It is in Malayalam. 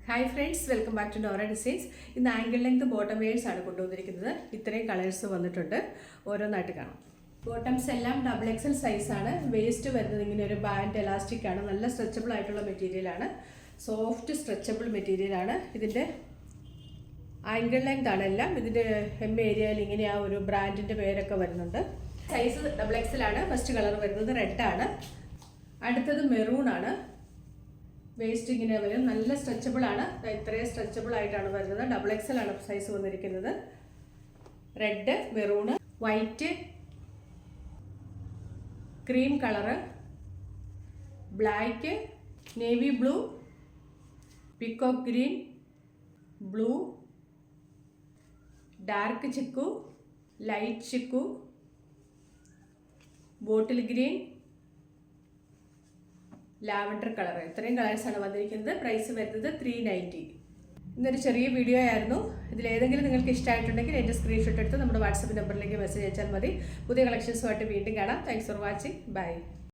Hi friends, welcome back to Nora Designs. ഇന്ന് ആംഗിൾ ലെങ്ത് ബോട്ടം വെയേഴ്സ് ആണ് കൊണ്ടുവന്നിരിക്കുന്നത്. ഇത്രയും കളേഴ്സ് വന്നിട്ടുണ്ട്. ഓരോന്നായിട്ട് കാണാം. ബോട്ടംസ് എല്ലാം XXL സൈസാണ്. വേസ്റ്റ് വരുന്നത് ഇങ്ങനെ ഒരു ബാൻഡ് എലാസ്റ്റിക് ആണ്. നല്ല സ്ട്രെച്ചബിൾ ആയിട്ടുള്ള മെറ്റീരിയലാണ്. സോഫ്റ്റ് സ്ട്രെച്ചബിൾ മെറ്റീരിയലാണ്. ഇതിൻ്റെ ആംഗിൾ ലെങ്ത് ആണ് എല്ലാം. ഇതിൻ്റെ ഏരിയയിൽ ഇങ്ങനെ ആ ഒരു ബ്രാൻഡിൻ്റെ പേരൊക്കെ വരുന്നുണ്ട്. സൈസ് XXL ആണ്. ഫസ്റ്റ് കളർ വരുന്നത് റെഡ് ആണ്. അടുത്തത് മെറൂൺ ആണ്. വേസ്റ്റ് ഇങ്ങനെ വരും. നല്ല സ്ട്രെച്ചബിൾ ആണ്. ഇത്രയും സ്ട്രെച്ചബിൾ ആയിട്ടാണ് വരുന്നത്. XXL ആണ് സൈസ് വന്നിരിക്കുന്നത്. Red, maroon, white, cream colour, black, navy blue, peacock green, blue, dark chikoo, light chikoo, bottle green, lavender colour. ഇത്രയും കളേഴ്സാണ് വന്നിരിക്കുന്നത്. പ്രൈസ് വരുന്നത് 390. ഇന്നൊരു ചെറിയ വീഡിയോ ആയിരുന്നു. ഇതിലേതെങ്കിലും നിങ്ങൾക്ക് ഇഷ്ടമായിട്ടുണ്ടെങ്കിൽ എൻ്റെ സ്ക്രീൻഷോട്ട് എടുത്ത് നമ്മുടെ വാട്സപ്പ് നമ്പറിലേക്ക് മെസ്സേജ് അയച്ചാൽ മതി. പുതിയ കളക്ഷൻസുമായിട്ട് വീണ്ടും കാണാം. Thanks for watching. ബൈ.